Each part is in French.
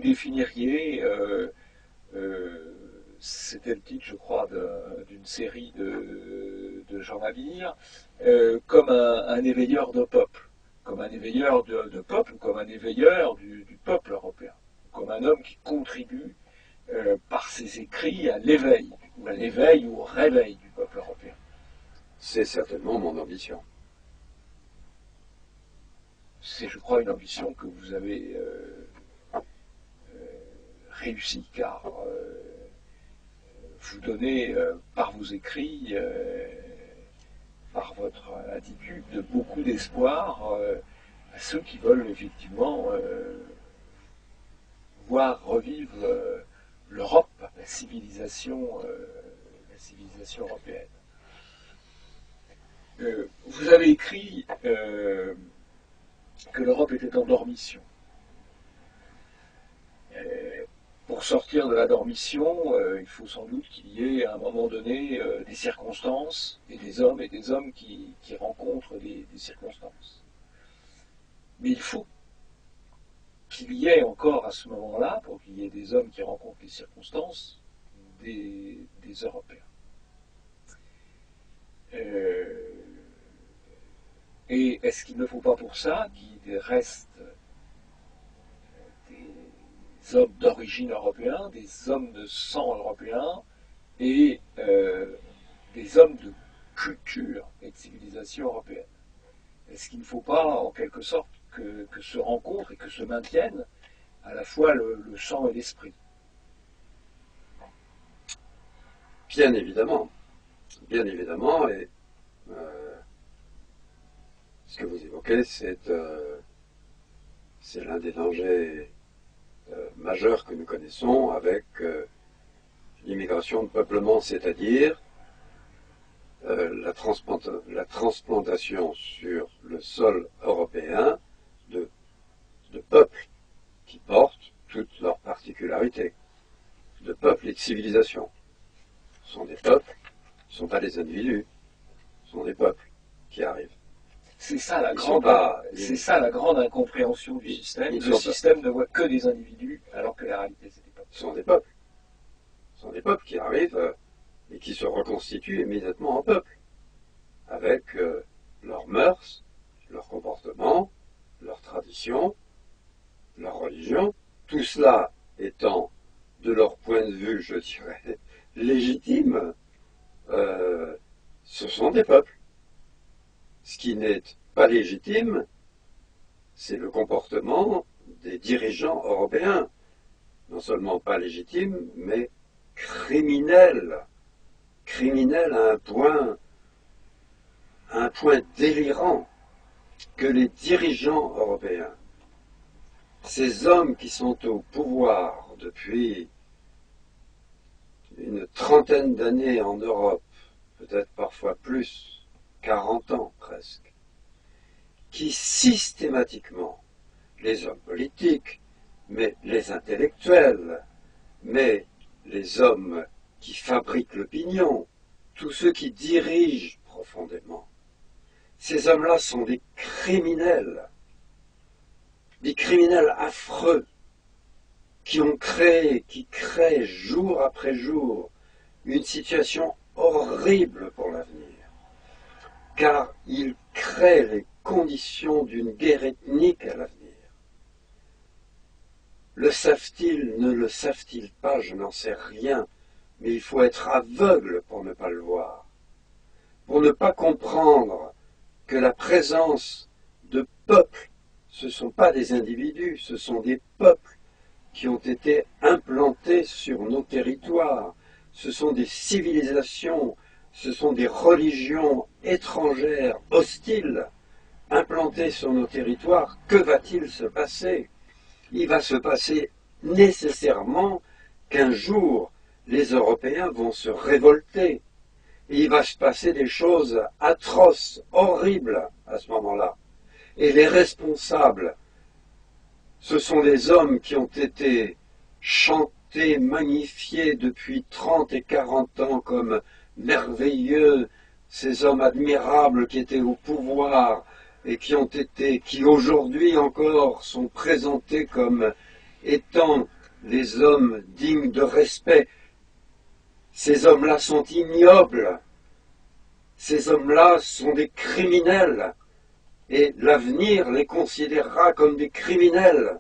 définiriez, c'était le titre, je crois, d'une série de Jean Nabir, comme un éveilleur de peuple, comme un éveilleur de peuple, ou comme un éveilleur du peuple européen, comme un homme qui contribue par ses écrits à l'éveil, ou au réveil du peuple européen. C'est certainement mon ambition. C'est, je crois, une ambition que vous avez réussi, car vous donnez par vos écrits, par votre attitude, beaucoup d'espoir à ceux qui veulent effectivement voir revivre l'Europe, la civilisation européenne. Vous avez écrit que l'Europe était en dormition. Pour sortir de la dormition, il faut sans doute qu'il y ait à un moment donné des circonstances et des hommes qui rencontrent des circonstances. Mais il faut qu'il y ait encore à ce moment-là, pour qu'il y ait des hommes qui rencontrent les circonstances, des Européens. Et est-ce qu'il ne faut pas pour ça qu'il reste des hommes d'origine européenne, des hommes de sang européen et des hommes de culture et de civilisation européenne? Est-ce qu'il ne faut pas, en quelque sorte, que se rencontrent et que se maintiennent à la fois le sang et l'esprit? Bien évidemment, et ce que vous évoquez, c'est l'un des dangers majeurs que nous connaissons avec l'immigration de peuplement, c'est-à-dire la transplantation sur le sol européen de peuples qui portent toutes leurs particularités, de peuples et de civilisations. Ce sont des peuples, ce ne sont pas des individus, ce sont des peuples qui arrivent. C'est ça la grande incompréhension du système. Le système ne voit que des individus, alors que la réalité, c'est des peuples. Ce sont des peuples. Ce sont des peuples qui arrivent et qui se reconstituent immédiatement en peuple, avec leurs mœurs, leurs comportements, leurs traditions, leur religion, tout cela étant, de leur point de vue, je dirais, légitime, ce sont des peuples. Ce qui n'est pas légitime, c'est le comportement des dirigeants européens. Non seulement pas légitime, mais criminel. Criminel à un point délirant que les dirigeants européens, ces hommes qui sont au pouvoir depuis une trentaine d'années en Europe, peut-être parfois plus, 40 ans presque, qui systématiquement, les hommes politiques, mais les intellectuels, mais les hommes qui fabriquent l'opinion, tous ceux qui dirigent profondément, ces hommes-là sont des criminels affreux, qui créent jour après jour une situation horrible pour l'avenir, car ils créent les conditions d'une guerre ethnique à l'avenir. Le savent-ils, ne le savent-ils pas, je n'en sais rien, mais il faut être aveugle pour ne pas le voir, pour ne pas comprendre que la présence de peuples, ce ne sont pas des individus, ce sont des peuples qui ont été implantés sur nos territoires, ce sont des civilisations, ce sont des religions étrangères, hostiles, implantées sur nos territoires. Que va-t-il se passer? Il va se passer nécessairement qu'un jour, les Européens vont se révolter. Et il va se passer des choses atroces, horribles à ce moment-là. Et les responsables, ce sont les hommes qui ont été chantés, magnifiés depuis 30 et 40 ans comme merveilleux, ces hommes admirables qui étaient au pouvoir et qui aujourd'hui encore sont présentés comme étant les hommes dignes de respect. Ces hommes-là sont ignobles. Ces hommes-là sont des criminels. Et l'avenir les considérera comme des criminels.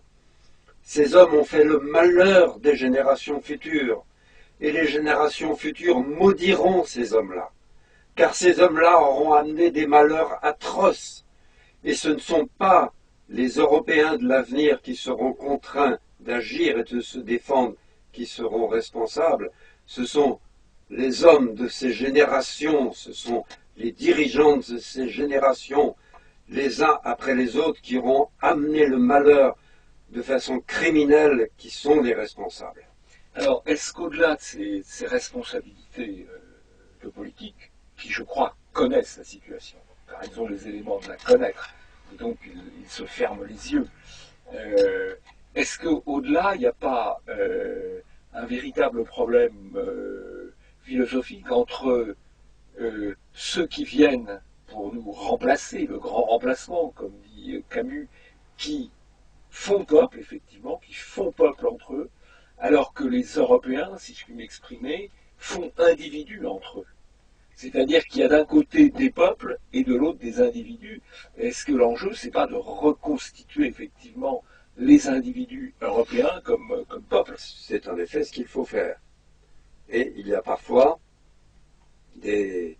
Ces hommes ont fait le malheur des générations futures. Et les générations futures maudiront ces hommes-là. Car ces hommes-là auront amené des malheurs atroces. Et ce ne sont pas les Européens de l'avenir qui seront contraints d'agir et de se défendre qui seront responsables. Ce sont les hommes de ces générations, ce sont les dirigeants de ces générations, les uns après les autres, qui auront amené le malheur de façon criminelle, qui sont les responsables. Alors, est-ce qu'au-delà de ces responsabilités de politique, qui je crois connaissent la situation, car ils ont les éléments de la connaître, et donc ils se ferment les yeux, est-ce qu'au-delà, il n'y a pas un véritable problème philosophique entre ceux qui viennent pour nous remplacer, le grand remplacement, comme dit Camus, qui font peuple, effectivement, qui font peuple entre eux, alors que les Européens, si je puis m'exprimer, font individus entre eux. C'est-à-dire qu'il y a d'un côté des peuples et de l'autre des individus. Est-ce que l'enjeu, c'est pas de reconstituer effectivement les individus européens comme peuples? C'est en effet ce qu'il faut faire. Et il y a parfois des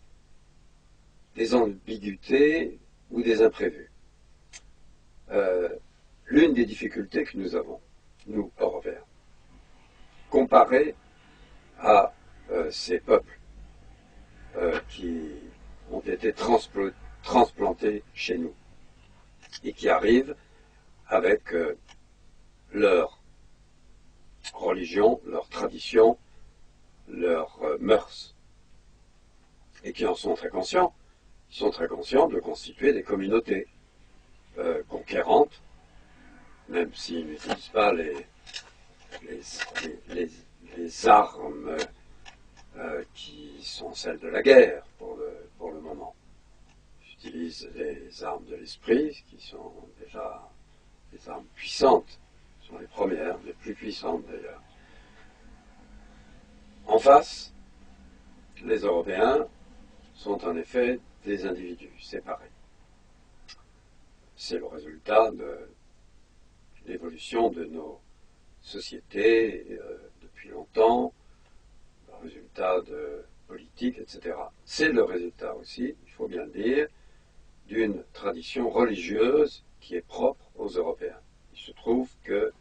ambiguïtés ou des imprévus. L'une des difficultés que nous avons, nous, Européens, comparé à ces peuples qui ont été transplantés chez nous et qui arrivent avec leur religion, leur tradition, leurs mœurs, et qui en sont très conscients. Ils sont très conscients de constituer des communautés conquérantes, même s'ils n'utilisent pas les armes qui sont celles de la guerre pour le moment. Ils utilisent les armes de l'esprit, qui sont déjà des armes puissantes, ce sont les premières, les plus puissantes d'ailleurs. En face, les Européens sont en effet des individus séparés. C'est le résultat de l'évolution de nos sociétés depuis longtemps, le résultat de politique, etc. C'est le résultat aussi, il faut bien le dire, d'une tradition religieuse qui est propre aux Européens. Il se trouve que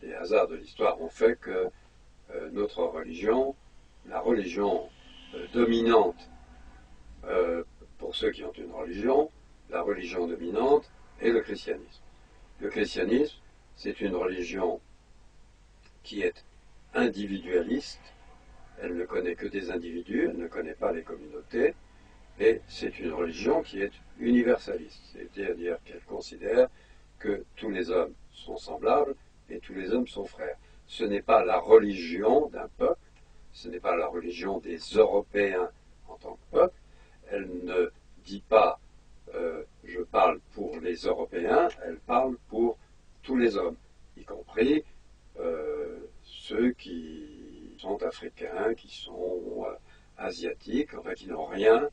les hasards de l'histoire ont fait que notre religion, la religion dominante pour ceux qui ont une religion, la religion dominante est le christianisme. Le christianisme, c'est une religion qui est individualiste, elle ne connaît que des individus, elle ne connaît pas les communautés, et c'est une religion qui est universaliste, c'est-à-dire qu'elle considère que tous les hommes sont semblables et tous les hommes sont frères. Ce n'est pas la religion d'un peuple, ce n'est pas la religion des Européens en tant que peuple, elle ne dit pas je parle pour les Européens, elle parle pour tous les hommes, y compris ceux qui sont africains, qui sont asiatiques, enfin qui n'ont rien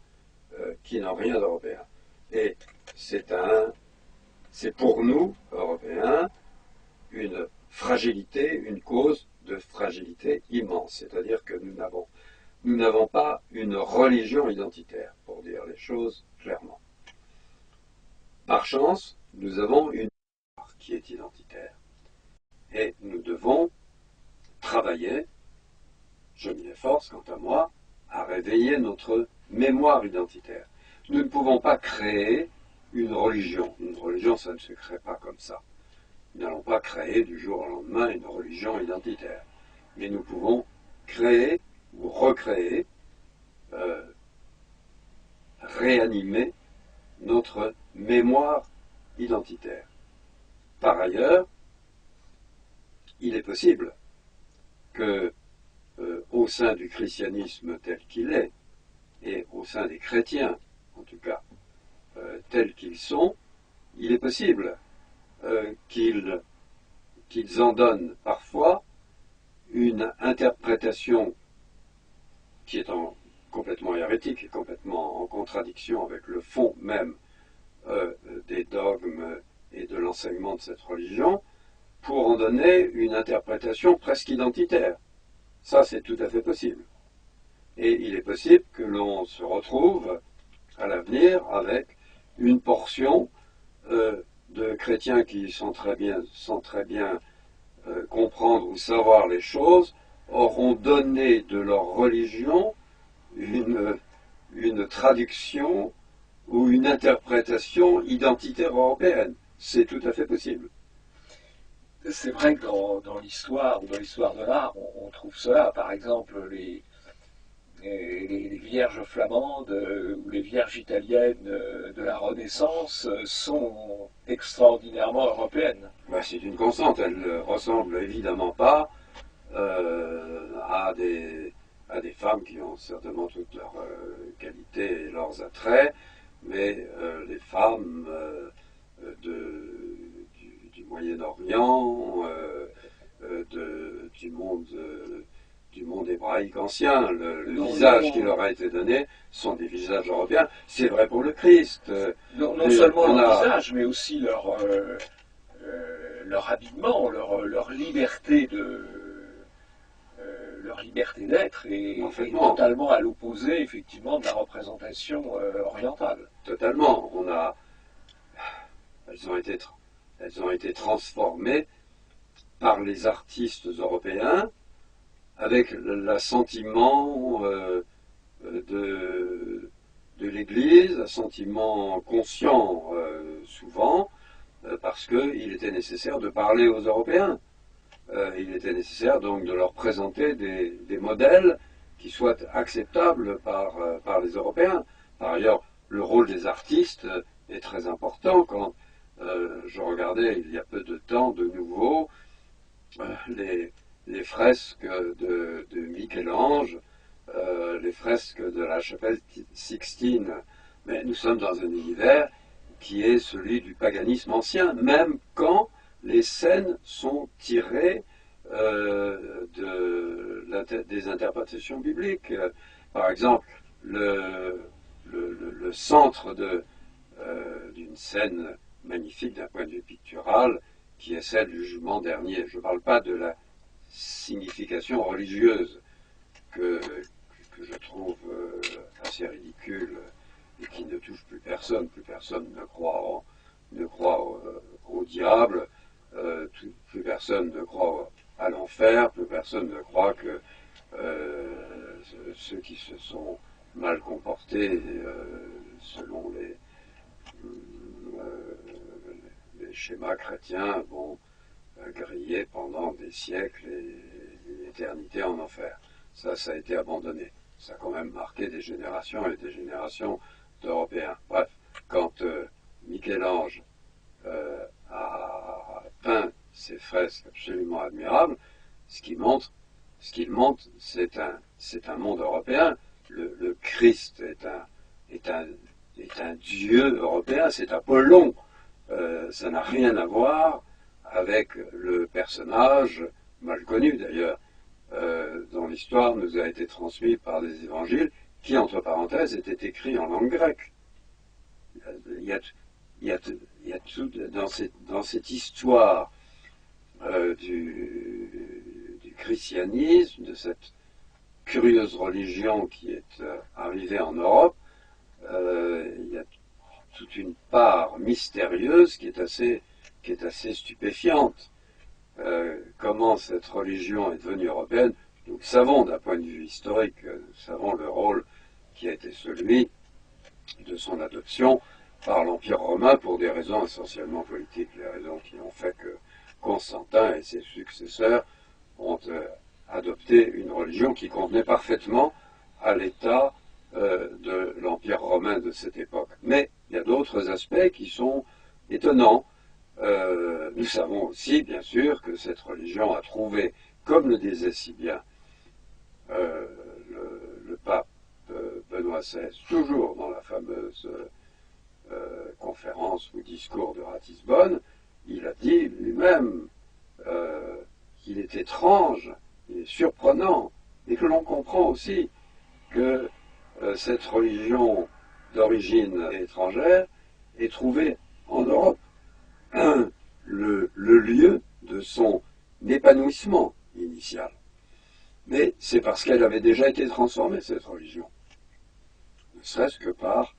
d'européen. Et c'est pour nous, Européens, une fragilité, une cause de fragilité immense. C'est-à-dire que nous n'avons pas une religion identitaire, pour dire les choses clairement. Par chance, nous avons une histoire qui est identitaire. Et nous devons travailler, je m'y efforce quant à moi, à réveiller notre mémoire identitaire. Nous ne pouvons pas créer une religion. Une religion, ça ne se crée pas comme ça. Nous n'allons pas créer du jour au lendemain une religion identitaire. Mais nous pouvons créer ou recréer, réanimer notre mémoire identitaire. Par ailleurs, il est possible que, au sein du christianisme tel qu'il est, et au sein des chrétiens, en tout cas, tels qu'ils sont, il est possible qu'ils qu'ils en donnent parfois une interprétation qui est complètement hérétique et complètement en contradiction avec le fond même des dogmes et de l'enseignement de cette religion, pour en donner une interprétation presque identitaire. Ça, c'est tout à fait possible. Et il est possible que l'on se retrouve à l'avenir avec une portion de chrétiens qui sans très bien comprendre ou savoir les choses, auront donné de leur religion une traduction ou une interprétation identitaire européenne. C'est tout à fait possible. C'est vrai que dans l'histoire ou dans l'histoire de l'art, on trouve cela. Par exemple, les vierges flamandes ou les vierges italiennes de la Renaissance sont extraordinairement européennes. Ben, c'est une constante. Elles ne ressemblent évidemment pas à des femmes qui ont certainement toutes leurs qualités et leurs attraits, mais les femmes du Moyen-Orient, du monde hébraïque ancien, le visage qui leur a été donné sont des visages européens. C'est vrai pour le Christ. Non seulement leur visage, mais aussi leur habillement, leur liberté d'être est totalement à l'opposé, effectivement, de la représentation orientale. Totalement. Elles ont été transformées par les artistes européens avec l'assentiment de l'Église, assentiment conscient souvent, parce qu'il était nécessaire de parler aux Européens. Il était nécessaire donc de leur présenter des modèles qui soient acceptables par les Européens. Par ailleurs, le rôle des artistes est très important. Quand je regardais il y a peu de temps de nouveau les fresques de Michel-Ange, les fresques de la chapelle Sixtine, mais nous sommes dans un univers qui est celui du paganisme ancien, même quand les scènes sont tirées des interprétations bibliques. Par exemple, le centre d'une scène magnifique d'un point de vue pictural, qui est celle du jugement dernier. Je ne parle pas de la signification religieuse que je trouve assez ridicule et qui ne touche plus personne ne croit au diable, plus personne ne croit à l'enfer, plus personne ne croit que ceux qui se sont mal comportés selon les schémas chrétiens vont griller pendant des siècles et une éternité en enfer. Ça a été abandonné. Ça a quand même marqué des générations et des générations d'Européens. Bref, quand Michel-Ange a peint ces fresques absolument admirables, ce qu'il montre, c'est un monde européen. Le Christ est un Dieu européen, c'est Apollon. Ça n'a rien à voir avec le personnage, mal connu d'ailleurs, dont l'histoire nous a été transmise par des évangiles, qui, entre parenthèses, étaient écrits en langue grecque. Il y a tout dans cette histoire du christianisme, de cette curieuse religion qui est arrivée en Europe, il y a toute une part mystérieuse qui est assez stupéfiante. Comment cette religion est devenue européenne, nous le savons d'un point de vue historique, nous savons le rôle qui a été celui de son adoption par l'Empire romain pour des raisons essentiellement politiques, les raisons qui ont fait que Constantin et ses successeurs ont adopté une religion qui convenait parfaitement à l'état de l'Empire romain de cette époque. Mais il y a d'autres aspects qui sont étonnants. Nous savons aussi, bien sûr, que cette religion a trouvé, comme le disait si bien le pape Benoît XVI, toujours dans la fameuse conférence ou discours de Ratisbonne, il a dit lui-même qu'il est étrange, il est surprenant, et que l'on comprend aussi que cette religion d'origine étrangère ait trouvé en Europe le lieu de son épanouissement initial. Mais c'est parce qu'elle avait déjà été transformée, cette religion. Ne serait-ce que par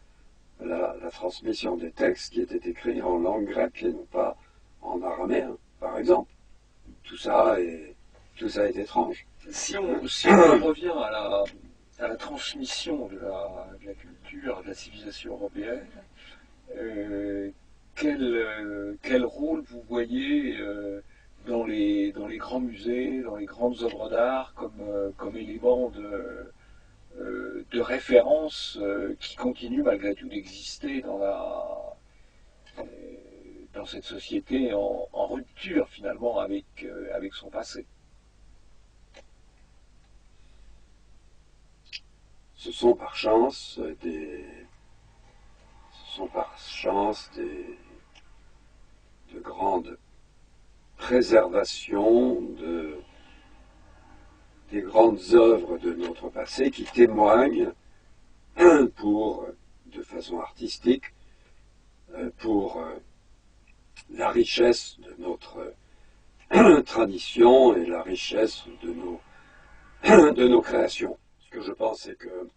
la transmission des textes qui étaient écrits en langue grecque et non pas en araméen, par exemple. Tout ça est étrange. Si on revient à la transmission de la culture, de la civilisation européenne, quel rôle vous voyez dans les grands musées, dans les grandes œuvres d'art comme élément de référence qui continue malgré tout d'exister dans cette société en rupture finalement avec son passé? Ce sont par chance de grandes préservations des grandes œuvres de notre passé qui témoignent de façon artistique pour la richesse de notre tradition et la richesse de nos créations. Ce que je pense, c'est que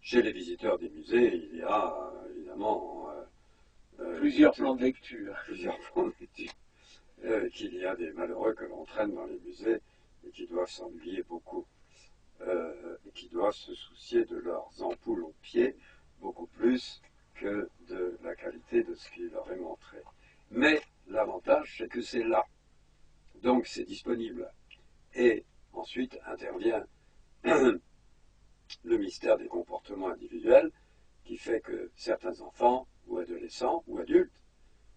chez les visiteurs des musées, il y a évidemment plusieurs plans de lecture. Qu'il y a des malheureux que l'on traîne dans les musées et qui doivent s'ennuyer beaucoup, et qui doivent se soucier de leurs ampoules aux pieds beaucoup plus que de la qualité de ce qui leur est montré. Mais l'avantage, c'est que c'est là. Donc c'est disponible. Et ensuite intervient le mystère des comportements individuels qui fait que certains enfants ou adolescents ou adultes,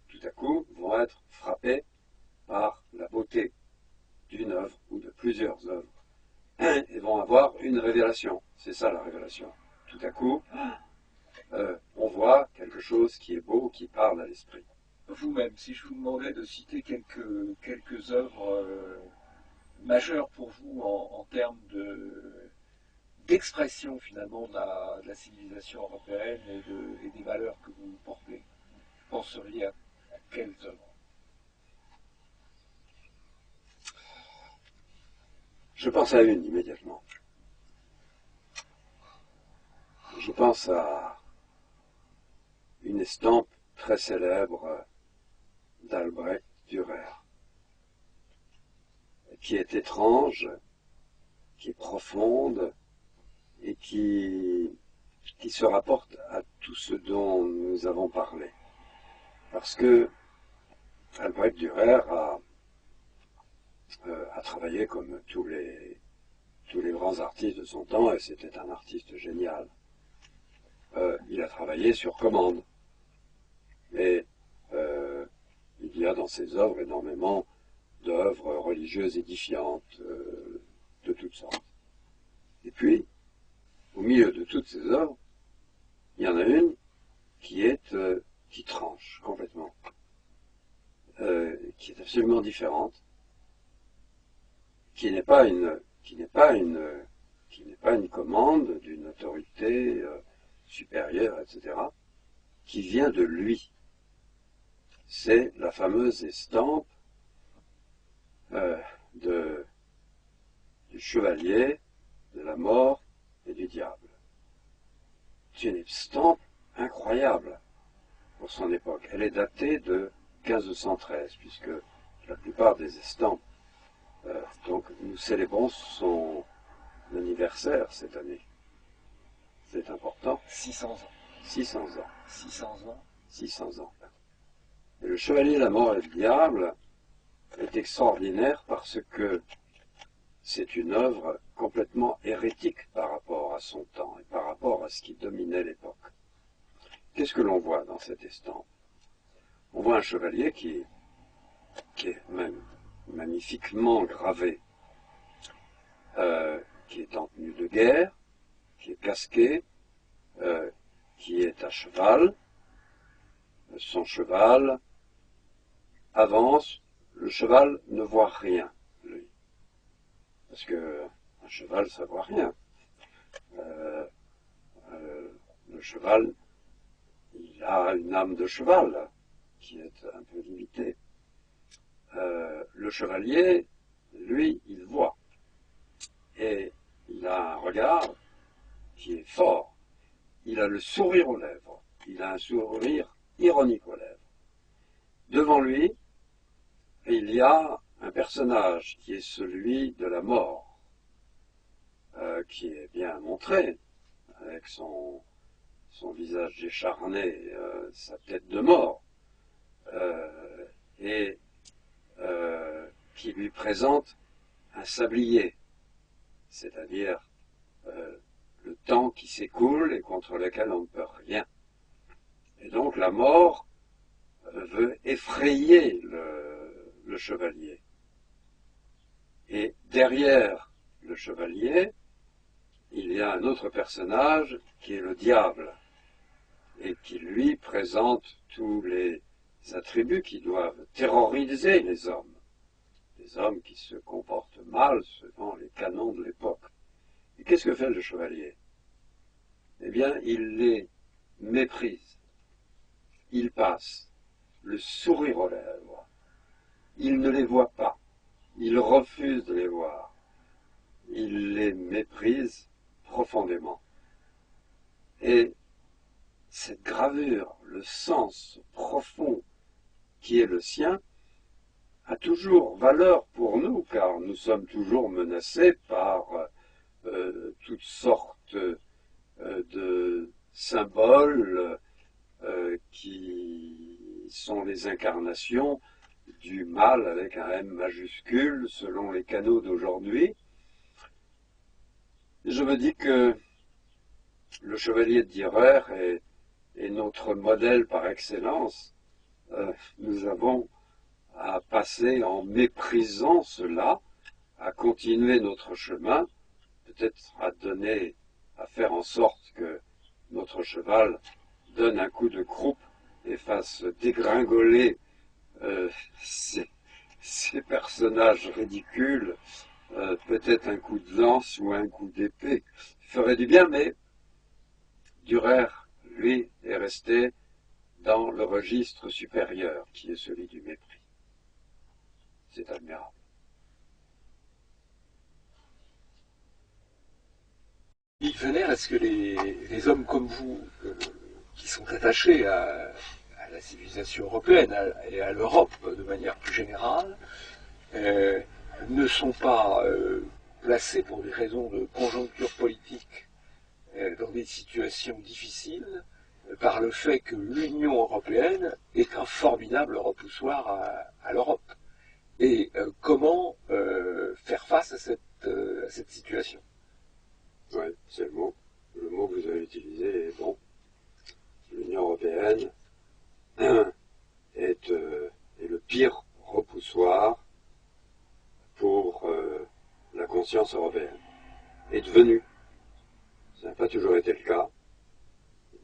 tout à coup, vont être frappés par la beauté d'une œuvre ou de plusieurs œuvres et vont avoir une révélation. C'est ça la révélation. Tout à coup, on voit quelque chose qui est beau, qui parle à l'esprit. Vous-même, si je vous demandais de citer quelques œuvres majeures pour vous en termes d'expression finalement de la civilisation européenne et des valeurs que vous portez, vous penseriez à quelles œuvres? Je pense à une immédiatement. Je pense à une estampe très célèbre d'Albrecht Dürer, qui est étrange, qui est profonde et qui se rapporte à tout ce dont nous avons parlé. Parce que Albrecht Dürer a travaillé comme tous les grands artistes de son temps, et c'était un artiste génial. Il a travaillé sur commande. Et il y a dans ses œuvres énormément d'œuvres religieuses édifiantes de toutes sortes. Et puis, au milieu de toutes ces œuvres, il y en a une qui tranche complètement, qui est absolument différente, qui n'est pas une commande d'une autorité supérieure, etc., qui vient de lui. C'est la fameuse estampe du chevalier, de la mort et du diable. C'est une estampe incroyable pour son époque. Elle est datée de 1513, puisque la plupart des estampes, donc nous célébrons son anniversaire cette année. C'est important. 600 ans. 600 ans. 600 ans. 600 ans. Et le chevalier, la mort et le diable est extraordinaire parce que c'est une œuvre complètement hérétique par rapport à son temps et par rapport à ce qui dominait l'époque. Qu'est-ce que l'on voit dans cette estampe? On voit un chevalier qui est même magnifiquement gravé, qui est en tenue de guerre, qui est casqué, qui est à cheval. Son cheval avance, le cheval ne voit rien, lui. Parce que un cheval, ça voit rien. Le cheval, il a une âme de cheval qui est un peu limitée. Le chevalier, lui, il voit. Et il a un regard qui est fort. Il a le sourire aux lèvres. Il a un sourire ironique aux lèvres. Devant lui, il y a un personnage qui est celui de la mort, qui est bien montré, avec son visage décharné, sa tête de mort, et qui lui présente un sablier, c'est-à-dire le temps qui s'écoule et contre lequel on ne peut rien. Et donc la mort veut effrayer le chevalier. Et derrière le chevalier, il y a un autre personnage qui est le diable, et qui lui présente tous les attributs qui doivent terroriser les hommes qui se comportent mal selon les canons de l'époque. Et qu'est-ce que fait le chevalier? Eh bien, il les méprise. Il passe le sourire aux lèvres. Il ne les voit pas. Il refuse de les voir. Il les méprise profondément. Et cette gravure, le sens profond qui est le sien, a toujours valeur pour nous, car nous sommes toujours menacés par toutes sortes de symboles qui sont les incarnations du mal avec un M majuscule selon les canaux d'aujourd'hui. Je me dis que le chevalier de Dürer est notre modèle par excellence. Nous avons à passer en méprisant cela, à continuer notre chemin, peut-être à faire en sorte que notre cheval donne un coup de croupe et fasse dégringoler ces personnages ridicules, peut-être un coup de lance ou un coup d'épée ferait du bien, mais Dürer, lui, est resté dans le registre supérieur, qui est celui du mépris. C'est admirable. Il venait à ce que les hommes comme vous, qui sont attachés à la civilisation européenne et à l'Europe de manière plus générale, ne sont pas placés pour des raisons de conjoncture politique dans des situations difficiles par le fait que l'Union européenne est un formidable repoussoir à l'Europe. Et comment faire face à cette situation? Oui, c'est le mot. Le mot que vous avez utilisé est bon. L'Union européenne est le pire repoussoir pour la conscience européenne. Est devenue. Ça n'a pas toujours été le cas.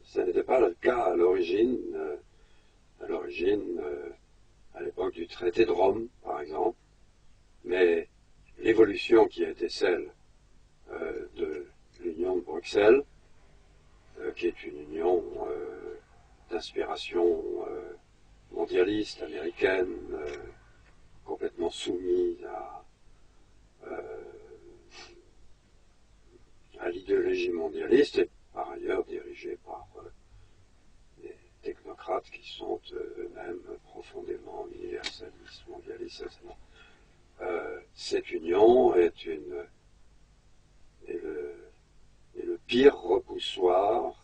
Ça n'était pas le cas à l'origine, à l'époque du traité de Rome, par exemple. Mais l'évolution qui a été celle de l'Union de Bruxelles, qui est une union d'inspiration mondialiste, américaine, complètement soumise à l'idéologie mondialiste, et par ailleurs dirigée par des technocrates qui sont eux-mêmes profondément universalistes, mondialistes, etc. Cette union est le pire repoussoir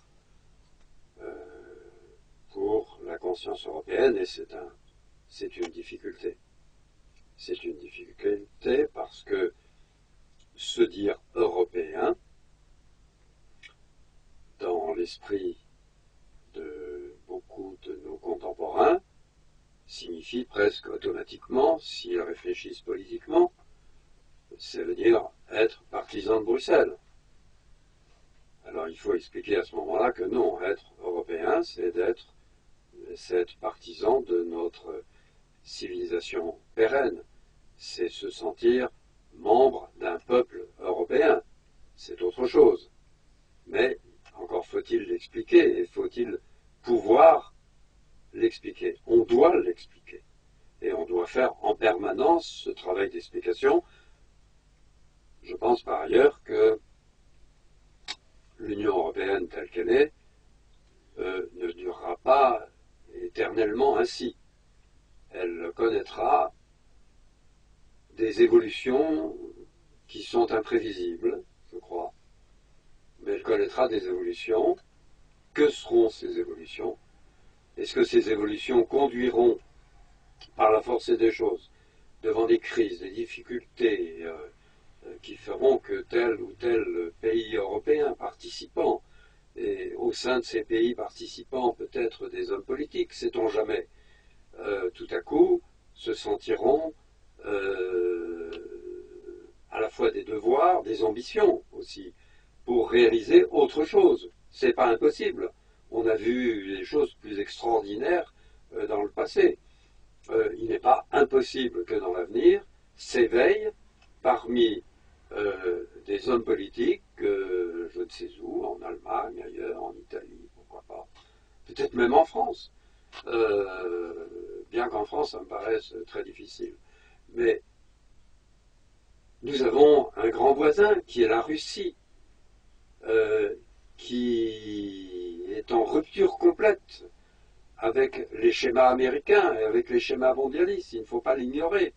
pour la conscience européenne, et c'est une difficulté. C'est une difficulté parce que se dire européen, dans l'esprit de beaucoup de nos contemporains, signifie presque automatiquement, s'ils réfléchissent politiquement, ça veut dire être partisan de Bruxelles. Alors il faut expliquer à ce moment-là que non, être européen, c'est être partisan de notre civilisation pérenne, c'est se sentir membre d'un peuple européen. C'est autre chose. Mais encore faut-il l'expliquer et faut-il pouvoir l'expliquer. On doit l'expliquer. Et on doit faire en permanence ce travail d'explication. Je pense par ailleurs que l'Union européenne telle qu'elle est ne durera pas éternellement ainsi. Elle connaîtra des évolutions qui sont imprévisibles, je crois, mais elle connaîtra des évolutions. Que seront ces évolutions? Est-ce que ces évolutions conduiront, par la force des choses, devant des crises, des difficultés qui feront que tel ou tel pays européen participant, et au sein de ces pays participants peut-être des hommes politiques, sait-on jamais, tout à coup se sentiront à la fois des devoirs, des ambitions aussi, pour réaliser autre chose. C'est pas impossible. On a vu des choses plus extraordinaires dans le passé. Il n'est pas impossible que dans l'avenir s'éveille parmi des hommes politiques, je ne sais où, en Allemagne, ailleurs, en Italie, pourquoi pas, peut-être même en France, bien qu'en France ça me paraisse très difficile. Mais nous avons un grand voisin qui est la Russie, qui est en rupture complète avec les schémas américains et avec les schémas mondialistes. Il ne faut pas l'ignorer.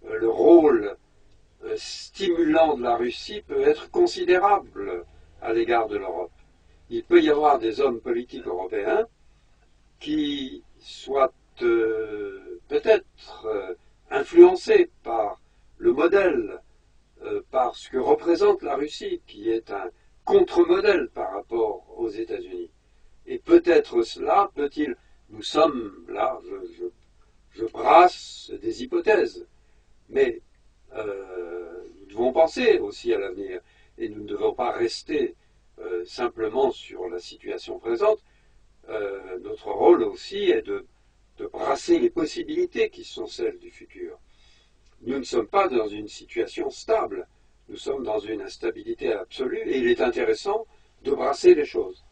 Le rôle stimulant de la Russie peut être considérable à l'égard de l'Europe. Il peut y avoir des hommes politiques européens qui soient peut-être influencés par le modèle, par ce que représente la Russie, qui est un contre-modèle par rapport aux États-Unis. Et peut-être cela peut-il... Nous sommes là, je brasse des hypothèses, mais nous devons penser aussi à l'avenir, et nous ne devons pas rester simplement sur la situation présente. Notre rôle aussi est de brasser les possibilités qui sont celles du futur. Nous ne sommes pas dans une situation stable, nous sommes dans une instabilité absolue, et il est intéressant de brasser les choses.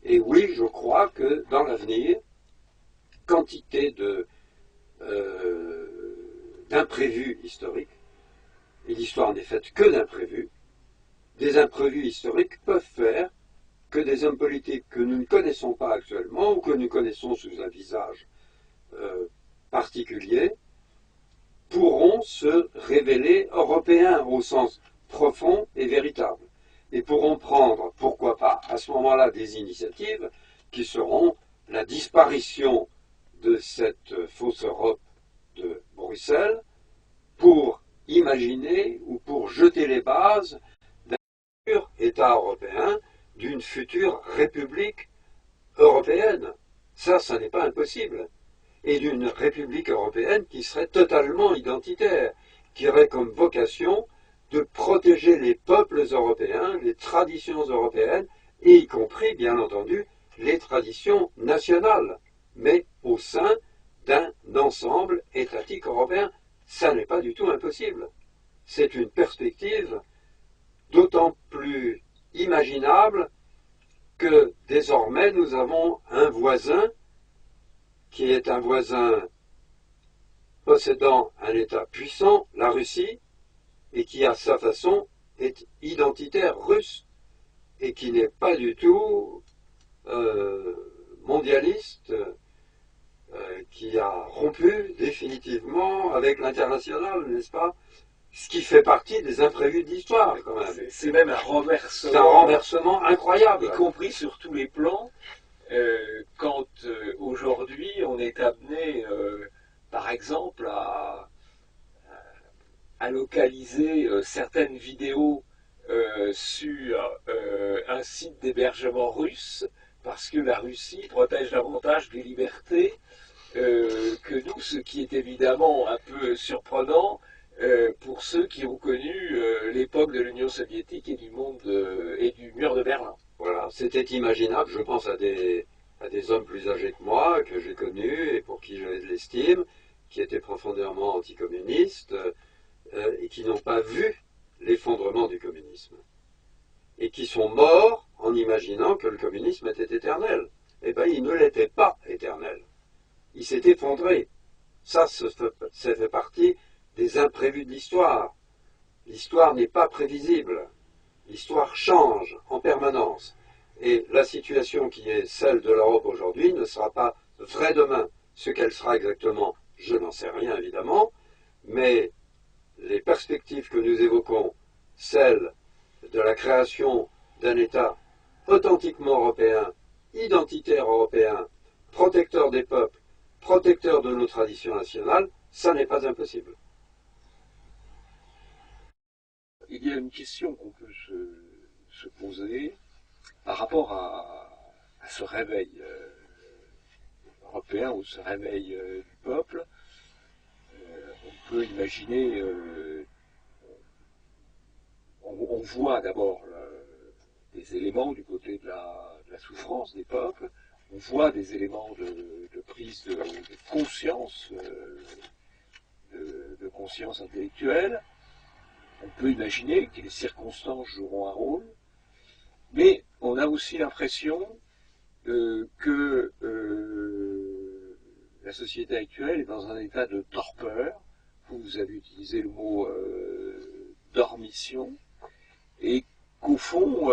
Et oui, je crois que dans l'avenir, quantité d'imprévus historiques, et l'histoire n'est faite que d'imprévus, des imprévus historiques peuvent faire que des hommes politiques que nous ne connaissons pas actuellement ou que nous connaissons sous un visage particulier pourront se révéler européens au sens profond et véritable et pourront prendre, pourquoi pas, à ce moment-là des initiatives qui seront la disparition de cette fausse Europe de Bruxelles pour imaginer ou pour jeter les bases d'un futur État européen, d'une future République européenne. Ça n'est pas impossible. Et d'une République européenne qui serait totalement identitaire, qui aurait comme vocation de protéger les peuples européens, les traditions européennes, et y compris, bien entendu, les traditions nationales, mais au sein d'un ensemble étatique européen. Ça n'est pas du tout impossible. C'est une perspective d'autant plus imaginable que désormais nous avons un voisin qui est un voisin possédant un État puissant, la Russie, et qui à sa façon est identitaire russe et qui n'est pas du tout mondialiste, qui a rompu définitivement avec l'international, n'est-ce pas? Ce qui fait partie des imprévus de l'histoire, quand même. C'est même un renversement. C'est un renversement incroyable. Y compris sur tous les plans, quand aujourd'hui on est amené, par exemple, à localiser certaines vidéos sur un site d'hébergement russe, parce que la Russie protège davantage les libertés que nous, ce qui est évidemment un peu surprenant pour ceux qui ont connu l'époque de l'Union soviétique et du monde et du mur de Berlin. Voilà, c'était imaginable. Je pense à des hommes plus âgés que moi, que j'ai connus et pour qui j'avais de l'estime, qui étaient profondément anticommunistes et qui n'ont pas vu l'effondrement du communisme et qui sont morts en imaginant que le communisme était éternel. Eh bien, il ne l'était pas éternel. Il s'est effondré. Ça fait partie des imprévus de l'histoire. L'histoire n'est pas prévisible. L'histoire change en permanence. Et la situation qui est celle de l'Europe aujourd'hui ne sera pas vraie demain. Ce qu'elle sera exactement, je n'en sais rien évidemment, mais les perspectives que nous évoquons, celles de la création d'un État authentiquement européen, identitaire européen, protecteur des peuples, protecteur de nos traditions nationales, ça n'est pas impossible. Il y a une question qu'on peut se poser par rapport à ce réveil européen ou ce réveil du peuple. On peut imaginer, on voit d'abord des éléments du côté de la souffrance des peuples, on voit des éléments de prise de conscience, de conscience intellectuelle. On peut imaginer que les circonstances joueront un rôle, mais on a aussi l'impression que la société actuelle est dans un état de torpeur. Vous avez utilisé le mot dormition, et qu'au fond,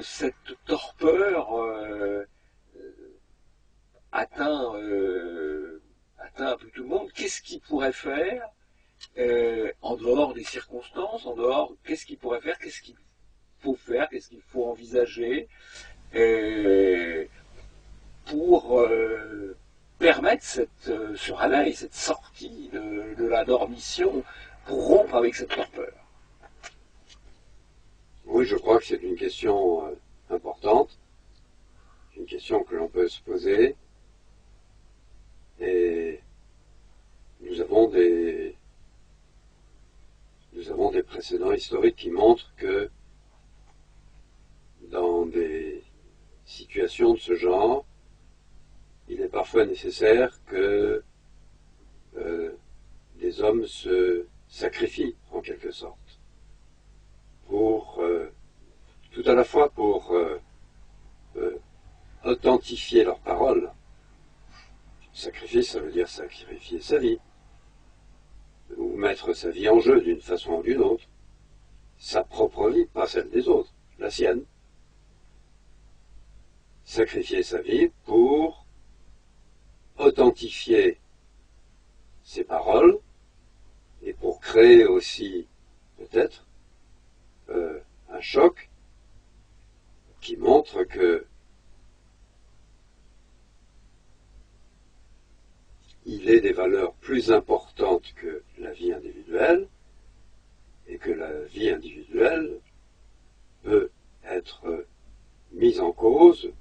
cette torpeur atteint un peu tout le monde. Qu'est-ce qu'il pourrait faire en dehors des circonstances, en dehors, qu'est-ce qu'il pourrait faire, qu'est-ce qu'il faut faire, qu'est-ce qu'il faut envisager pour permettre ce réveil, cette sortie de la dormition, pour rompre avec cette torpeur? Oui, je crois que c'est une question importante, une question que l'on peut se poser, et nous avons des précédents historiques qui montrent que dans des situations de ce genre, il est parfois nécessaire que des hommes se sacrifient en quelque sorte, pour tout à la fois pour authentifier leurs paroles. Sacrifice, ça veut dire sacrifier sa vie, ou mettre sa vie en jeu d'une façon ou d'une autre, sa propre vie, pas celle des autres, la sienne. Sacrifier sa vie pour authentifier ses paroles et pour créer aussi peut-être un choc qui montre que il est des valeurs plus importantes que la vie individuelle et que la vie individuelle peut être mise en cause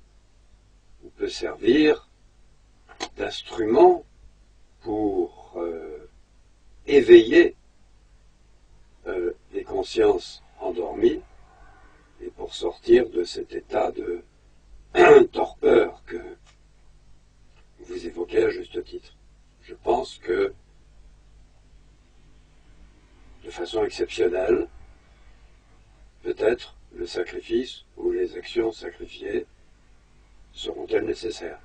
ou peut servir d'instrument pour éveiller les consciences endormies et pour sortir de cet état de torpeur que vous évoquez à juste titre. Je pense que, de façon exceptionnelle, peut-être le sacrifice ou les actions sacrifiées seront-elles nécessaires.